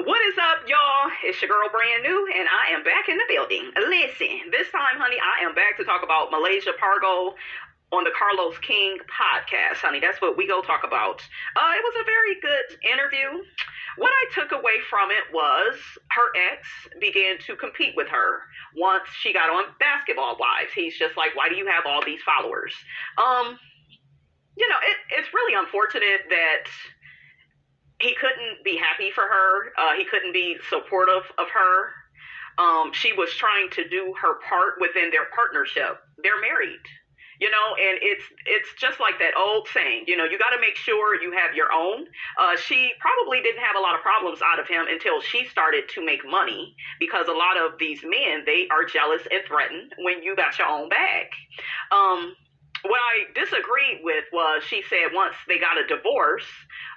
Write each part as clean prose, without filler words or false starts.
What is up, y'all? It's your girl, Brand New, and I am back in the building. Listen, this time, honey, I am back to talk about Malaysia Pargo on the Carlos King podcast, honey. That's what we go talk about. It was a very good interview. What I took away from it was her ex began to compete with her once she got on Basketball Wives. He's just like, why do you have all these followers? It's really unfortunate that he couldn't be happy for her. He couldn't be supportive of her. She was trying to do her part within their partnership. They're married, and it's just like that old saying, you got to make sure you have your own. She probably didn't have a lot of problems out of him until she started to make money, because a lot of these men, they are jealous and threatened when you got your own bag. What I disagreed with was she said once they got a divorce,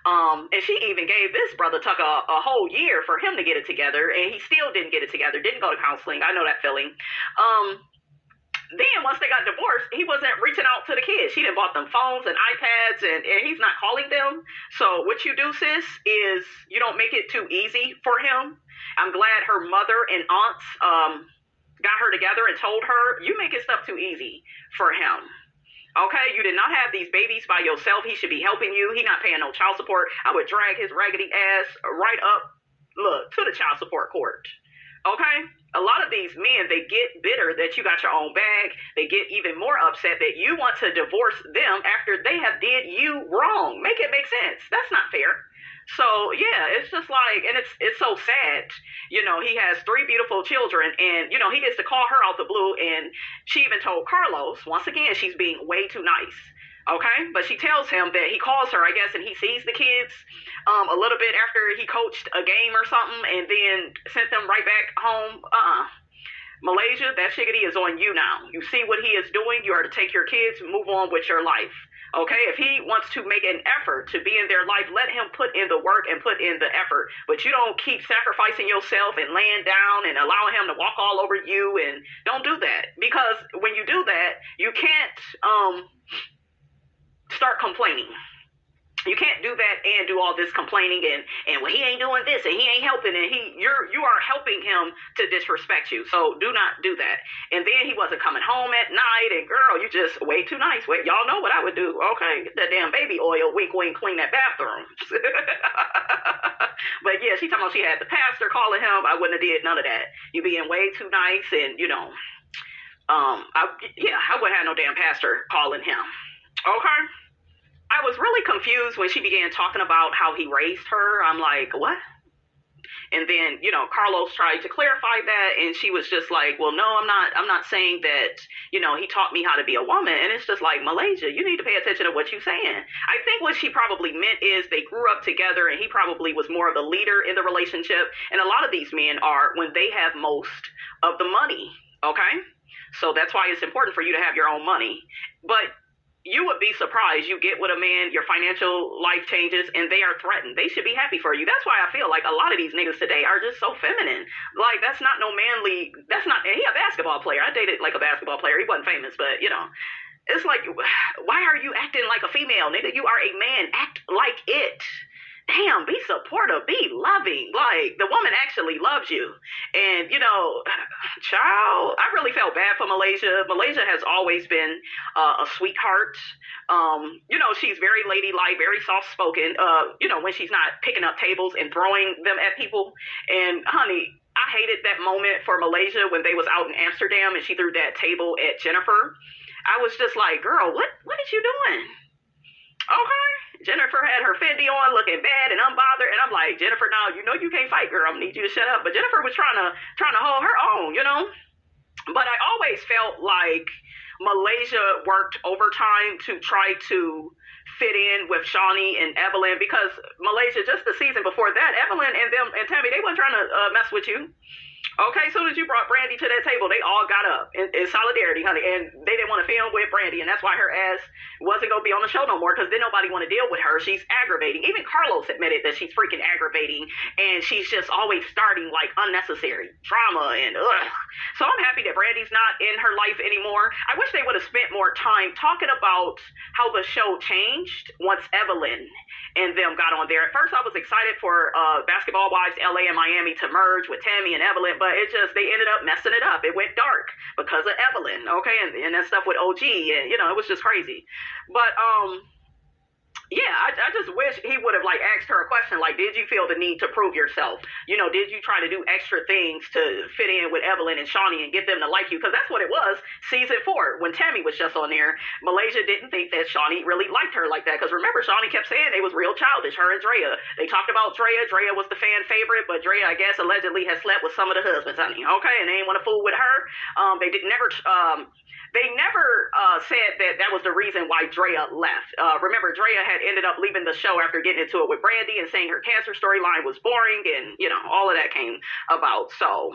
and she even gave this brother Tucker a whole year for him to get it together, and he still didn't get it together, didn't go to counseling. I know that feeling. Then once they got divorced, he wasn't reaching out to the kids. She done bought them phones and iPads, and he's not calling them. So what you do, sis, is you don't make it too easy for him. I'm glad her mother and aunts got her together and told her, you making stuff too easy for him. Okay, you did not have these babies by yourself. He should be helping you. He not paying no child support. I would drag his raggedy ass right up, to the child support court. Okay? A lot of these men, they get bitter that you got your own bag. They get even more upset that you want to divorce them after they have did you wrong. Make it make sense. That's not fair. So, yeah, it's just like, and it's so sad. He has 3 beautiful children, and, he gets to call her out the blue, and she even told Carlos, once again, she's being way too nice. Okay? But she tells him that he calls her, I guess, and he sees the kids a little bit after he coached a game or something, and then sent them right back home. Malaysia, that shiggity is on you now. You see what he is doing. You are to take your kids and move on with your life. Okay, if he wants to make an effort to be in their life, let him put in the work and put in the effort. But you don't keep sacrificing yourself and laying down and allowing him to walk all over you, and don't do that. Because when you do that, you can't start complaining. You can't do that and do all this complaining and well, he ain't doing this and he ain't helping, and you are helping him to disrespect you. So do not do that. And then he wasn't coming home at night, and girl, you just way too nice. Wait, y'all know what I would do. Okay, get that damn baby oil, wink wink, clean that bathroom. But yeah, she talking about she had the pastor calling him. I wouldn't have did none of that. You being way too nice, and I wouldn't have no damn pastor calling him. Okay. I was really confused when she began talking about how he raised her. I'm like, what? And then, Carlos tried to clarify that, and she was just like, well, no, I'm not saying that, he taught me how to be a woman. And it's just like, Malaysia, you need to pay attention to what you're saying. I think what she probably meant is they grew up together, and he probably was more of the leader in the relationship. And a lot of these men are when they have most of the money. Okay. So that's why it's important for you to have your own money. But you would be surprised. You get with a man, your financial life changes, and they are threatened. They should be happy for you. That's why I feel like a lot of these niggas today are just so feminine. Like, that's not no manly, and he a basketball player. I dated like a basketball player. He wasn't famous, but it's like, why are you acting like a female, nigga? You are a man. Act like it. Damn, be supportive, be loving. Like, the woman actually loves you. And, child, I really felt bad for Malaysia. Malaysia has always been a sweetheart. She's very ladylike, very soft-spoken, when she's not picking up tables and throwing them at people. And, honey, I hated that moment for Malaysia when they was out in Amsterdam and she threw that table at Jennifer. I was just like, girl, what is you doing? Okay. Jennifer had her Fendi on, looking bad and unbothered, and I'm like, Jennifer, now you can't fight, girl. I'm gonna need you to shut up. But Jennifer was trying to hold her own, But I always felt like Malaysia worked overtime to try to fit in with Shawnee and Evelyn, because Malaysia, just the season before that, Evelyn and Tammy, they weren't trying to mess with you. Okay, as soon as you brought Brandi to that table, they all got up in solidarity, honey, and they didn't want to film with Brandi, and that's why her ass wasn't going to be on the show no more, because then nobody want to deal with her. She's aggravating. Even Carlos admitted that she's freaking aggravating, and she's just always starting, like, unnecessary drama, and ugh. So I'm happy that Brandi's not in her life anymore. I wish they would have spent more time talking about how the show changed once Evelyn and them got on there. At first, I was excited for Basketball Wives LA and Miami to merge with Tammy and Evelyn, but it just, they ended up messing it up. It went dark because of Evelyn, okay, and that stuff with OG, and, you know, it was just crazy. But, yeah, I just wish he would have, like, asked her a question, like, did you feel the need to prove yourself? You know, did you try to do extra things to fit in with Evelyn and Shawnee and get them to like you? Because that's what it was, season 4, when Tammy was just on there. Malaysia didn't think that Shawnee really liked her like that, because remember, Shawnee kept saying they was real childish, her and Drea. They talked about Drea. Drea was the fan favorite, but Drea, I guess, allegedly has slept with some of the husbands, honey, okay? And they didn't want to fool with her. They never said that was the reason why Drea left. Remember, Drea had ended up leaving the show after getting into it with Brandi and saying her cancer storyline was boring, and, you know, all of that came about. So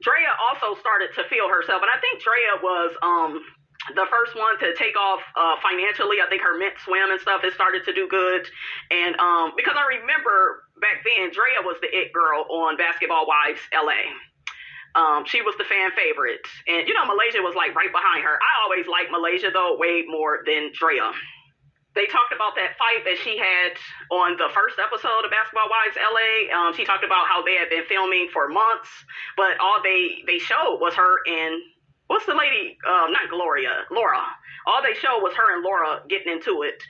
Drea also started to feel herself, and I think Drea was the first one to take off financially. I think her mint swim and stuff has started to do good, and because I remember back then, Drea was the it girl on Basketball Wives LA. She was the fan favorite. And, you know, Malaysia was, like, right behind her. I always liked Malaysia, though, way more than Drea. They talked about that fight that she had on the first episode of Basketball Wives LA. She talked about how they had been filming for months, but all they showed was her and, what's the lady? Not Gloria, Laura. All they showed was her and Laura getting into it.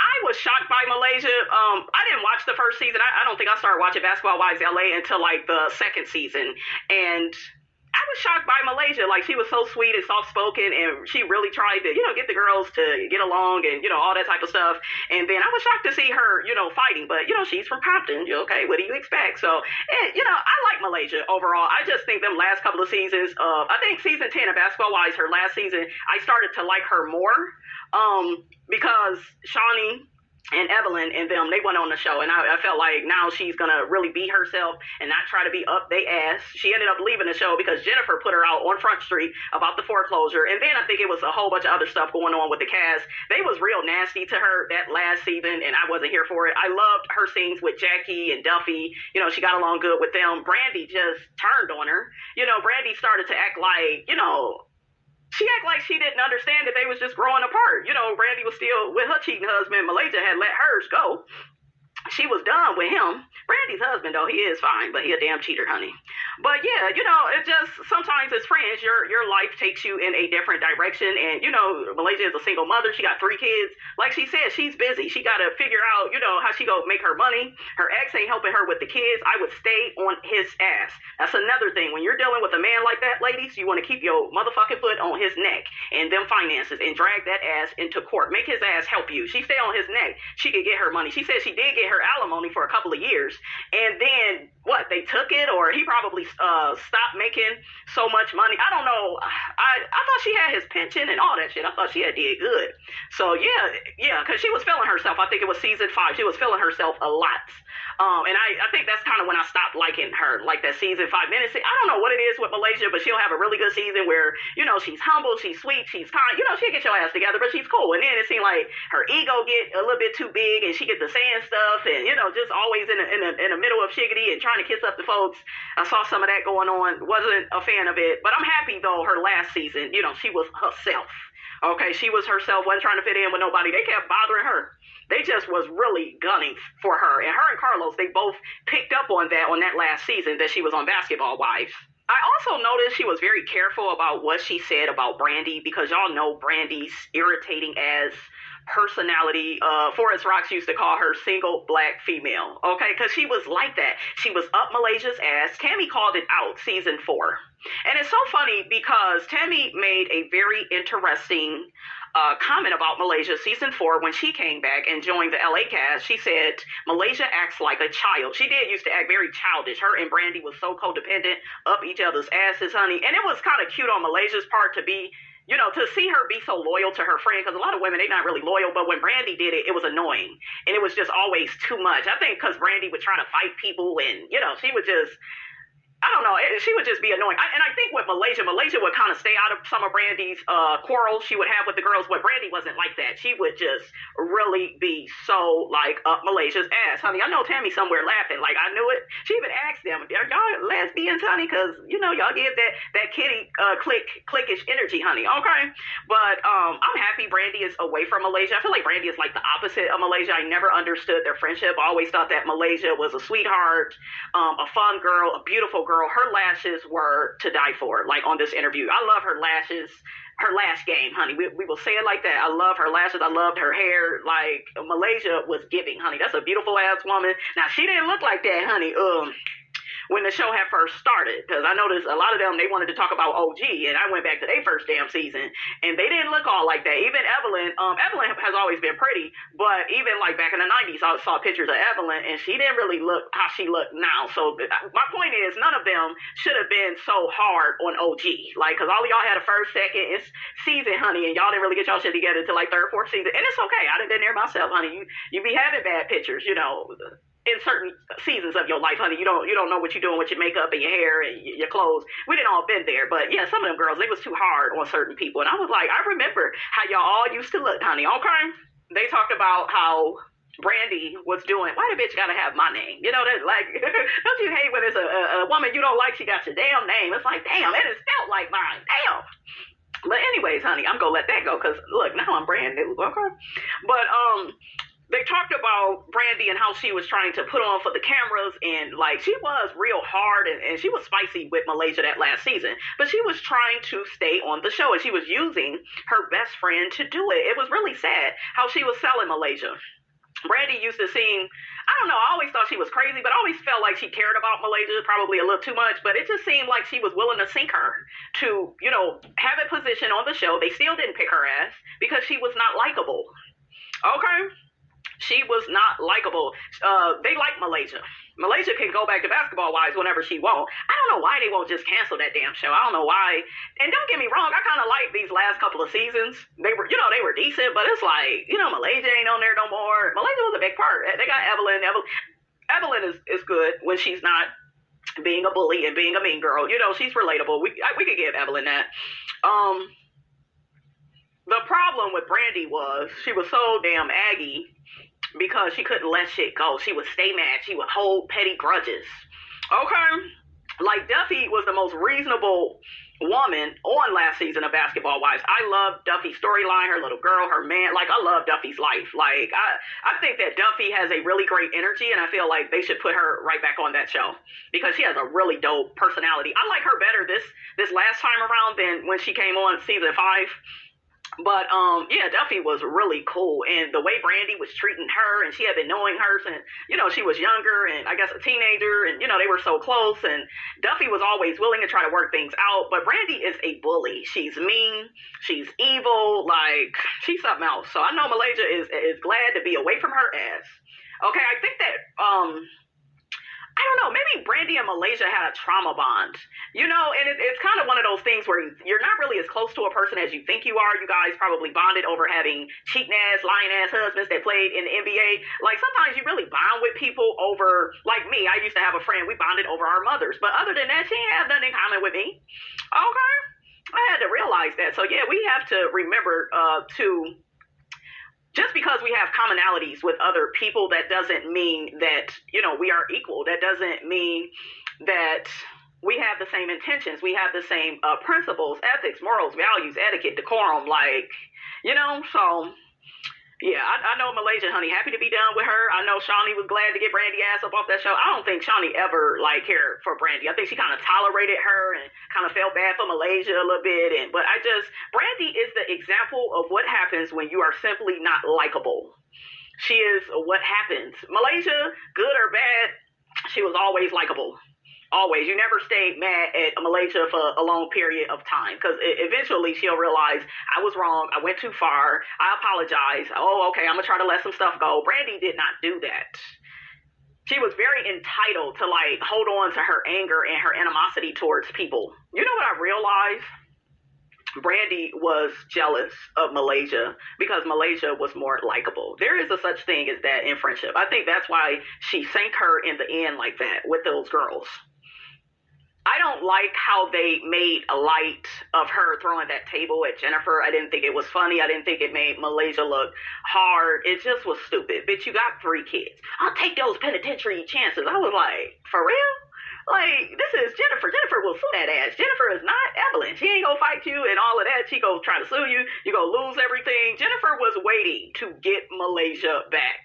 I was shocked by Malaysia. I didn't watch the first season. I don't think I started watching Basketball Wives LA until, like, the second season. And I was shocked by Malaysia. Like, she was so sweet and soft-spoken, and she really tried to, you know, get the girls to get along and, you know, all that type of stuff. And then I was shocked to see her, you know, fighting. But, you know, she's from Compton. Okay, what do you expect? So, and, you know, I like Malaysia overall. I just think them last couple of seasons, I think season 10 of Basketball Wives, her last season, I started to like her more. Because Shawnee and Evelyn and them, they went on the show, and I felt like now she's gonna really be herself and not try to be up they ass. She ended up leaving the show because Jennifer put her out on Front Street about the foreclosure, and then I think it was a whole bunch of other stuff going on with the cast. They was real nasty to her that last season, and I wasn't here for it. I loved her scenes with Jackie and Duffy. You know, she got along good with them. Brandi just turned on her. You know, Brandi started to act like, you know, she acted like she didn't understand that they was just growing apart. You know, Brandi was still with her cheating husband. Malaysia had let hers go. She was done with him. Brandi's husband, though, he is fine, but he a damn cheater, honey. But yeah, you know, it just, sometimes as friends, your life takes you in a different direction. And, you know, Malaysia is a single mother. She got 3 kids. Like she said, she's busy. She got to figure out, you know, how she go make her money. Her ex ain't helping her with the kids. I would stay on his ass. That's another thing. When you're dealing with a man like that, ladies, you want to keep your motherfucking foot on his neck and them finances and drag that ass into court. Make his ass help you. She stay on his neck. She could get her money. She said she did get her alimony for a couple of years, and then what, they took it, or he probably stopped making so much money. I don't know. I thought she had his pension and all that shit. I thought she had did good. So yeah, because she was feeling herself. I think it was season 5. She was feeling herself a lot. And I think that's kind of when I stopped liking her, like that season 5 minutes. I don't know what it is with Malaysia, but she'll have a really good season where, you know, she's humble, she's sweet, she's kind. You know, she'll get your ass together, but she's cool. And then it seemed like her ego get a little bit too big, and she get to saying stuff, and, you know, just always in the middle of shiggity and trying to kiss up the folks. I saw some of that going on. Wasn't a fan of it, but I'm happy though. Her last season, you know, she was herself. Okay, she was herself, wasn't trying to fit in with nobody. They kept bothering her. They just was really gunning for her. And her and Carlos, they both picked up on that last season that she was on Basketball Wives. I also noticed she was very careful about what she said about Brandi, because y'all know Brandi's irritating as personality. Forrest Rocks used to call her single black female. Okay, because she was like that. She was up Malaysia's ass. Tammy called it out season 4. And it's so funny because Tammy made a very interesting comment about Malaysia season 4 when she came back and joined the LA cast. She said Malaysia acts like a child. She did used to act very childish. Her and Brandi was so codependent, up each other's asses, honey. And it was kind of cute on Malaysia's part to be, you know, to see her be so loyal to her friend, because a lot of women, they're not really loyal, but when Brandi did it, it was annoying. And it was just always too much. I think because Brandi was trying to fight people, and, you know, she would just, I don't know. She would just be annoying. And I think with Malaysia would kind of stay out of some of Brandi's quarrels she would have with the girls. But Brandi wasn't like that. She would just really be so like up Malaysia's ass, honey. I know Tammy somewhere laughing. Like I knew it. She even asked them, "Are y'all lesbians, honey? Because you know y'all give that kitty cliquish energy, honey." Okay, but I'm happy Brandi is away from Malaysia. I feel like Brandi is like the opposite of Malaysia. I never understood their friendship. I always thought that Malaysia was a sweetheart, a fun girl, a beautiful girl. Her lashes were to die for, like on this interview. I love her lashes, her lash game, honey. We will say it like that. I love her lashes. I loved her hair. Like, Malaysia was giving, honey. That's a beautiful ass woman. Now, she didn't look like that, honey. When the show had first started, because I noticed a lot of them, they wanted to talk about OG, and I went back to their first damn season, and they didn't look all like that. Even Evelyn, Evelyn has always been pretty, but even like back in the 90s, I saw pictures of Evelyn, and she didn't really look how she looked now. So my point is, none of them should have been so hard on OG, like, because all of y'all had a first, second season, honey, and y'all didn't really get y'all shit together until like third, fourth season, and it's okay. I done been there myself, honey. You be having bad pictures, you know, in certain seasons of your life, honey. You don't know what you're doing with your makeup and your hair and your clothes. We didn't all been there, but yeah, some of them girls, they was too hard on certain people. And I was like, I remember how y'all all used to look, honey. Okay. They talked about how Brandi was doing, why the bitch gotta have my name? You know, that like, don't you hate when it's a woman you don't like, she got your damn name. It's like, damn, it is spelled like mine. Damn. But anyways, honey, I'm gonna let that go, because look, now I'm brand new. Okay. But they talked about Brandi and how she was trying to put on for the cameras, and like she was real hard, and she was spicy with Malaysia that last season, but she was trying to stay on the show, and she was using her best friend to do it. It was really sad how she was selling Malaysia. Brandi used to seem, I don't know, I always thought she was crazy, but I always felt like she cared about Malaysia probably a little too much, but it just seemed like she was willing to sink her to, you know, have a position on the show. They still didn't pick her ass because she was not likable. Okay? She was not likable. They like Malaysia. Malaysia can go back to Basketball Wives whenever she won't. I don't know why they won't just cancel that damn show. I don't know why. And don't get me wrong, I kind of like these last couple of seasons. They were, you know, they were decent, but it's like, you know, Malaysia ain't on there no more. Malaysia was a big part. They got Evelyn. Evelyn is good when she's not being a bully and being a mean girl. You know, she's relatable. We could give Evelyn that. The problem with Brandi was she was so damn aggy, because she couldn't let shit go. She would stay mad. She would hold petty grudges. Okay? Like, Duffy was the most reasonable woman on last season of Basketball Wives. I love Duffy's storyline, her little girl, her man. Like, I love Duffy's life. Like, I think that Duffy has a really great energy, and I feel like they should put her right back on that show, because she has a really dope personality. I like her better this last time around than when she came on season 5. But, yeah, Duffy was really cool, and the way Brandi was treating her, and she had been knowing her since, you know, she was younger, and I guess a teenager, and, you know, they were so close, and Duffy was always willing to try to work things out, but Brandi is a bully. She's mean, she's evil, like, she's something else. So I know Malaysia is glad to be away from her ass. Okay, I think that, I don't know, maybe Brandi and Malaysia had a trauma bond, you know, and it's kind of one of those things where you're not really as close to a person as you think you are. You guys probably bonded over having cheating ass, lying ass husbands that played in the NBA. Like, sometimes you really bond with people over, like me, I used to have a friend, we bonded over our mothers, but other than that, she didn't have nothing in common with me. Okay, I had to realize that. So yeah, we have to remember to, just because we have commonalities with other people, that doesn't mean that, you know, we are equal. That doesn't mean that we have the same intentions. We have the same principles, ethics, morals, values, etiquette, decorum, like, you know, so yeah, I know Malaysia, honey, happy to be done with her. I know Shawnee was glad to get Brandi ass up off that show. I don't think Shawnee ever, like, cared for Brandi. I think she kind of tolerated her and kind of felt bad for Malaysia a little bit. But Brandi is the example of what happens when you are simply not likable. She is what happens. Malaysia, good or bad, she was always likable. Always. You never stayed mad at Malaysia for a long period of time, because eventually she'll realize, I was wrong, I went too far, I apologize, oh, okay, I'm gonna try to let some stuff go. Brandi did not do that. She was very entitled to, like, hold on to her anger and her animosity towards people. You know what I realized? Brandi was jealous of Malaysia because Malaysia was more likable. There is a such thing as that in friendship. I think that's why she sank her in the end like that with those girls. I don't like how they made a light of her throwing that table at Jennifer. I didn't think it was funny. I didn't think it made Malaysia look hard. It just was stupid. Bitch, you got 3 kids. I'll take those penitentiary chances. I was like, for real? Like, this is Jennifer. Jennifer will sue that ass. Jennifer is not Evelyn. She ain't gonna fight you and all of that. She gonna try to sue you. You gonna lose everything. Jennifer was waiting to get Malaysia back.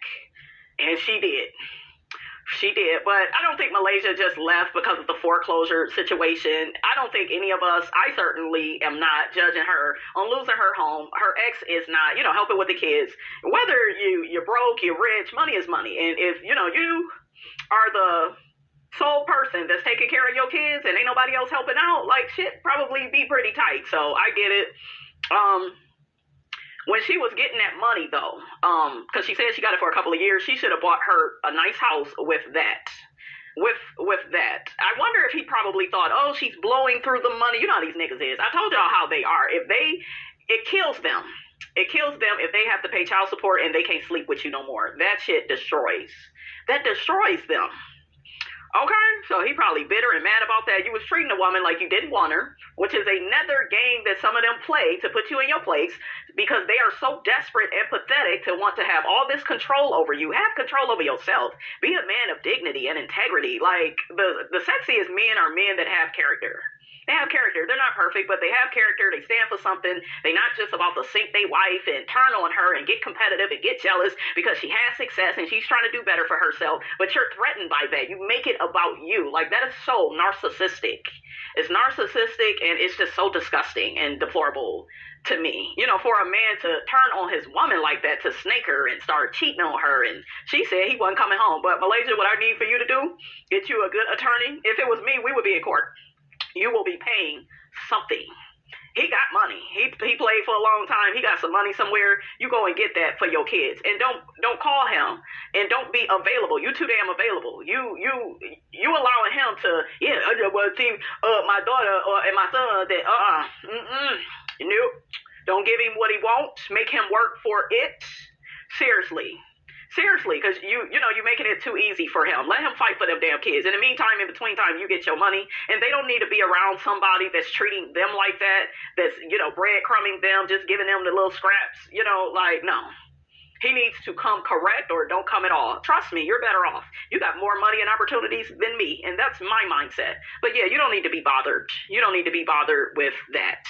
And she did. She did, but I don't think Malaysia just left because of the foreclosure situation. I don't think any of us, I certainly am not judging her on losing her home. Her ex is not, helping with the kids. Whether you're broke, you're rich, money is money. And if, you are the sole person that's taking care of your kids and ain't nobody else helping out, like, shit probably be pretty tight. So I get it. When she was getting that money, though, because she said she got it for a couple of years, she should have bought her a nice house with that. With that. I wonder if he probably thought, oh, she's blowing through the money. You know how these niggas is. I told y'all how they are. It kills them. It kills them if they have to pay child support and they can't sleep with you no more. That shit destroys. That destroys them. Okay, so he probably bitter and mad about that. You was treating a woman like you didn't want her, which is another game that some of them play to put you in your place because they are so desperate and pathetic to want to have all this control over you. Have control over yourself. Be a man of dignity and integrity. Like, the sexiest men are men that have character. They have character. They're not perfect, but they have character. They stand for something. They're not just about to sink their wife and turn on her and get competitive and get jealous because she has success and she's trying to do better for herself. But you're threatened by that. You make it about you. Like, that is so narcissistic. It's narcissistic and it's just so disgusting and deplorable to me. For a man to turn on his woman like that, to snake her and start cheating on her. And she said he wasn't coming home. But Malaysia, what I need for you to do, get you a good attorney. If it was me, we would be in court. You will be paying something. He got money. He played for a long time. He got some money somewhere. You go and get that for your kids. And don't call him and don't be available. You too damn available. You allowing him to, I just want to see my daughter and my son that nope. Don't give him what he wants. Make him work for it. Seriously, because you're making it too easy for him. Let him fight for them damn kids. In the meantime, in between time, you get your money, and they don't need to be around somebody that's treating them like that, that's, breadcrumbing them, just giving them the little scraps, no. He needs to come correct or don't come at all. Trust me, you're better off. You got more money and opportunities than me, and that's my mindset. But yeah, you don't need to be bothered. You don't need to be bothered with that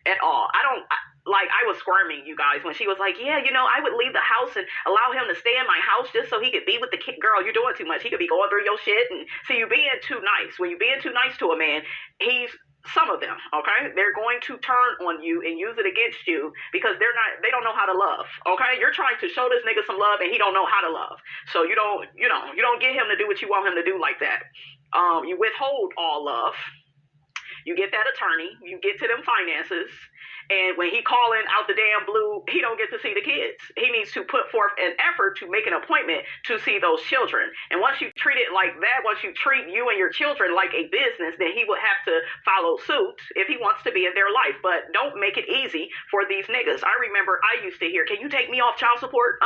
at all. I was squirming, you guys, when she was like, yeah, I would leave the house and allow him to stay in my house just so he could be with the kid. Girl, you're doing too much. He could be going through your shit. And so you being too nice. When you're being too nice to a man, some of them, okay, they're going to turn on you and use it against you because they don't know how to love, okay? You're trying to show this nigga some love and he don't know how to love. So you don't get him to do what you want him to do like that. You withhold all love. You get that attorney. You get to them finances. And when he calling out the damn blue, he don't get to see the kids. He needs to put forth an effort to make an appointment to see those children. And once you treat it like that, once you treat you and your children like a business, then he will have to follow suit if he wants to be in their life. But don't make it easy for these niggas. I remember I used to hear, can you take me off child support?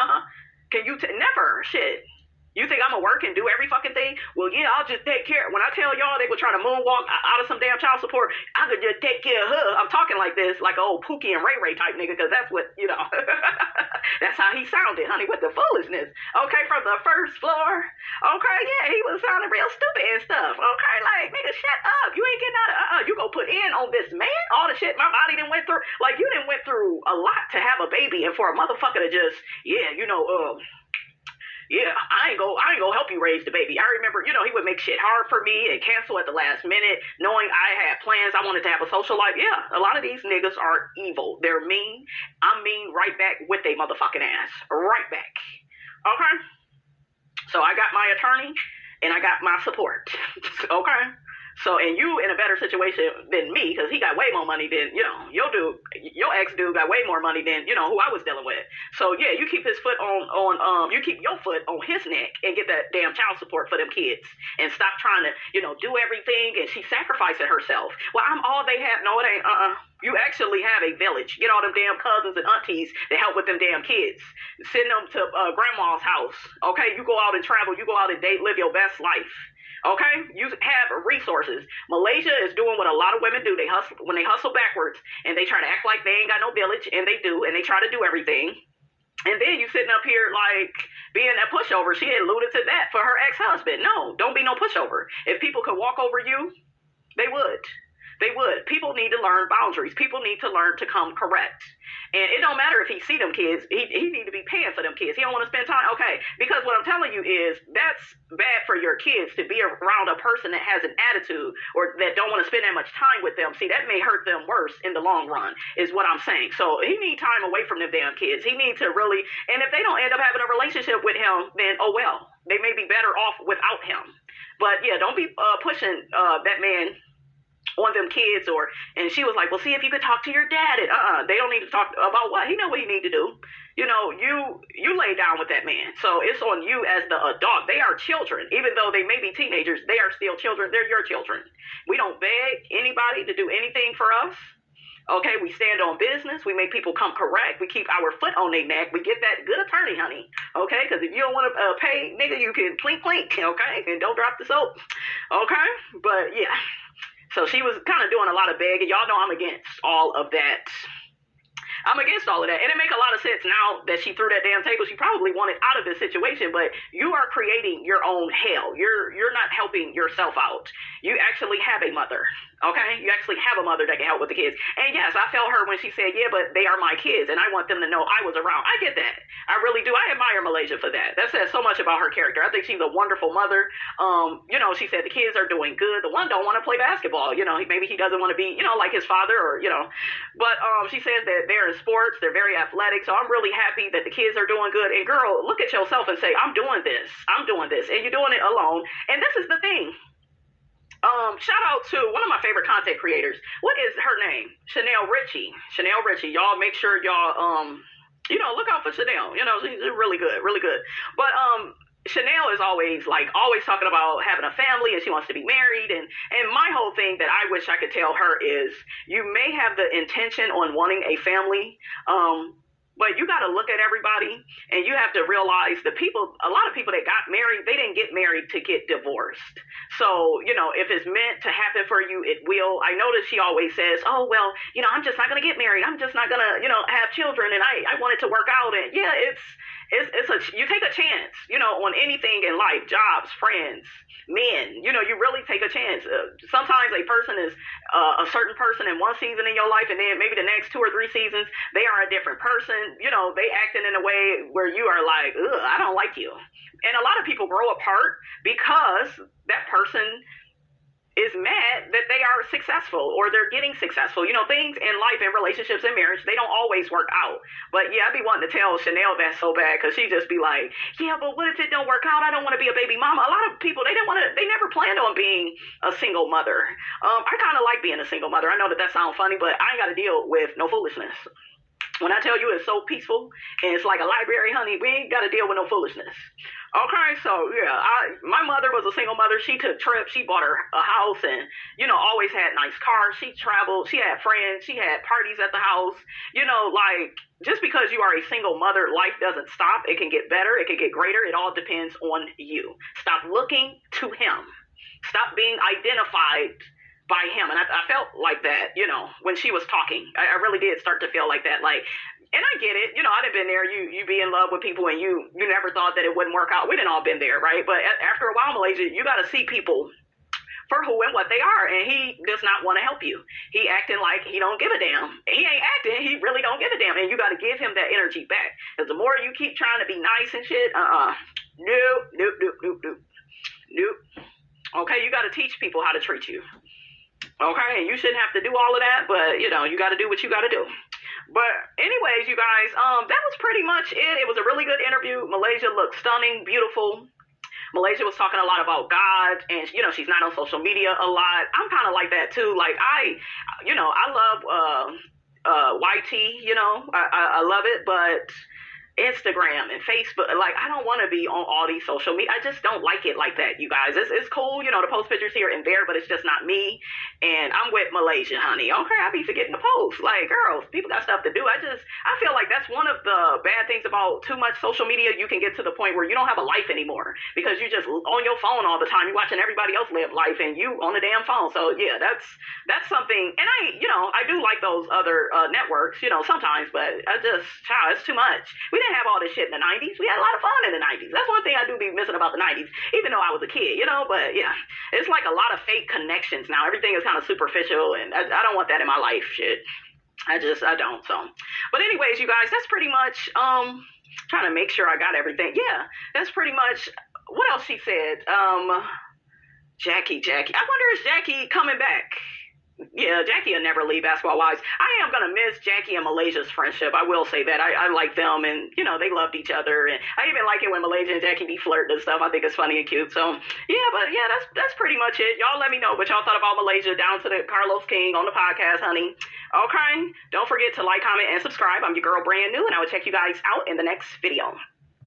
Can you never. Shit. You think I'm going to work and do every fucking thing? Well, yeah, I'll just take care. When I tell y'all they were trying to moonwalk out of some damn child support, I could just take care of her. I'm talking like this, like an old Pookie and Ray Ray type nigga, because that's what, that's how he sounded, honey, with the foolishness. Okay, from the first floor. Okay, yeah, he was sounding real stupid and stuff. Okay, like, nigga, shut up. You ain't getting out of, you gonna put in on this man? All the shit my body done went through. Like, you done went through a lot to have a baby, and for a motherfucker to just, I ain't gonna help you raise the baby. I remember, he would make shit hard for me and cancel at the last minute, knowing I had plans. I wanted to have a social life. Yeah, a lot of these niggas are evil. They're mean. I'm mean right back with they motherfucking ass. Right back. Okay? So I got my attorney and I got my support. Okay? So, and you in a better situation than me, because he got way more money than, your ex-dude got way more money than, who I was dealing with. So, yeah, you keep his foot you keep your foot on his neck and get that damn child support for them kids. And stop trying to, do everything. And she's sacrificing herself. Well, I'm all they have. No, it ain't. You actually have a village. Get all them damn cousins and aunties to help with them damn kids. Send them to grandma's house. Okay, you go out and travel. You go out and date, live your best life. Okay, you have resources. Malaysia is doing what a lot of women do. They hustle when they hustle backwards, and they try to act like they ain't got no village, and they do, and they try to do everything. And then you sitting up here like being a pushover. She alluded to that for her ex-husband. No, don't be no pushover. If people could walk over you, they would. They would. People need to learn boundaries. People need to learn to come correct. And it don't matter if he see them kids. He need to be paying for them kids. He don't want to spend time. Okay, because what I'm telling you is that's bad for your kids to be around a person that has an attitude or that don't want to spend that much time with them. See, that may hurt them worse in the long run is what I'm saying. So he need time away from them damn kids. He needs to really, and if they don't end up having a relationship with him, then oh well. They may be better off without him. But yeah, don't be pushing that man on them kids. And she was like, well, see if you could talk to your dad. And they don't need to talk about what he know what he need to do. You know, you lay down with that man. So it's on you as the adult. They are children. Even though they may be teenagers, they are still children. They're your children. We don't beg anybody to do anything for us. Okay, we stand on business. We make people come correct. We keep our foot on their neck. We get that good attorney, honey. Okay, because if you don't want to pay, nigga, you can clink, clink. Okay, and don't drop the soap. Okay, but yeah. So she was kind of doing a lot of begging. Y'all know I'm against all of that. I'm against all of that. And it makes a lot of sense now that she threw that damn table. She probably wanted out of this situation, but you are creating your own hell. You're not helping yourself out. You actually have a mother. Okay? You actually have a mother that can help with the kids. And yes, I felt her when she said, yeah, but they are my kids, and I want them to know I was around. I get that. I really do. I admire Malaysia for that. That says so much about her character. I think she's a wonderful mother. You know, she said the kids are doing good. The one don't want to play basketball. You know, maybe he doesn't want to be, you know, like his father or, you know. But she says that they're in sports. They're very athletic. So I'm really happy that the kids are doing good. And girl, look at yourself and say, I'm doing this. I'm doing this. And you're doing it alone. And this is the thing. Shout out to one of my favorite content creators. What is her name? Chanel Richie. Chanel Richie. Y'all make sure y'all, you know, look out for Chanel. You know, she's really good, really good. But, Chanel is always talking about having a family and she wants to be married. And my whole thing that I wish I could tell her is you may have the intention on wanting a family, but you got to look at everybody and you have to realize a lot of people that got married, they didn't get married to get divorced. So, you know, if it's meant to happen for you, it will. I notice she always says, oh, well, you know, I'm just not going to get married. I'm just not going to, you know, have children. And I want it to work out. And yeah, you take a chance, you know, on anything in life, jobs, friends, men, you know, you really take a chance. Sometimes a person is a certain person in one season in your life, and then maybe the next 2 or 3 seasons, they are a different person. You know, they acting in a way where you are like, ugh, I don't like you. And a lot of people grow apart because that person is mad that they are successful or they're getting successful. You know, things in life and relationships and marriage, they don't always work out. But yeah, I be wanting to tell Chanel that so bad because she just be like, yeah, but what if it don't work out? I don't want to be a baby mama. A lot of people, they never planned on being a single mother. I kind of like being a single mother. I know that sounds funny, but I ain't got to deal with no foolishness. When I tell you it's so peaceful and it's like a library, honey, we ain't got to deal with no foolishness. Okay, so yeah, my mother was a single mother. She took trips. She bought her a house and, you know, always had nice cars. She traveled. She had friends. She had parties at the house. You know, like, just because you are a single mother, life doesn't stop. It can get better. It can get greater. It all depends on you. Stop looking to him. Stop being identified by him. And I felt like that, you know, when she was talking. I really did start to feel like that. Like, and I get it. You know, I'd have been there. You be in love with people and you never thought that it wouldn't work out. We didn't all been there, right? But after a while, Malaysia, you got to see people for who and what they are. And he does not want to help you. He acting like he don't give a damn. He ain't acting. He really don't give a damn. And you got to give him that energy back. Because the more you keep trying to be nice and shit, nope. Okay, you got to teach people how to treat you. Okay, and you shouldn't have to do all of that, but, you know, you got to do what you got to do. But anyways, you guys, that was pretty much it. It was a really good interview. Malaysia looked stunning, beautiful. Malaysia was talking a lot about God, and, you know, she's not on social media a lot. I'm kind of like that, too. Like, I love YT, you know. I love it, but Instagram and Facebook, like, I don't want to be on all these social media. I just don't like it like that, you guys. It's cool, you know, to post pictures here and there, but it's just not me. and I'm with Malaysia, honey. Okay, I be forgetting to post. Like, girls, people got stuff to do. I feel like that's one of the bad things about too much social media. You can get to the point where you don't have a life anymore because you're just on your phone all the time. You're watching everybody else live life and you on the damn phone. So yeah, that's something. And I do like those other networks, sometimes, but it's too much. We didn't have all this shit in the 90s. We had a lot of fun in the 90s. That's one thing I do be missing about the 90s, even though I was a kid, but yeah, it's like a lot of fake connections now. Everything is kind of superficial, and I don't want that in my life. Shit, I don't. So, but anyways, you guys, that's pretty much trying to make sure I got everything. Yeah, that's pretty much what else she said. Jackie. I wonder, is Jackie coming back? Yeah, Jackie will never leave basketball wise. I am gonna miss Jackie and Malaysia's friendship. I will say that. I like them, and they loved each other, and I even like it when Malaysia and Jackie be flirting and stuff. I think it's funny and cute. So yeah, but yeah, that's pretty much it. Y'all let me know what y'all thought about Malaysia down to the Carlos King on the podcast, honey. Okay, don't forget to like, comment, and subscribe. I'm your girl, Brand New, and I will check you guys out in the next video.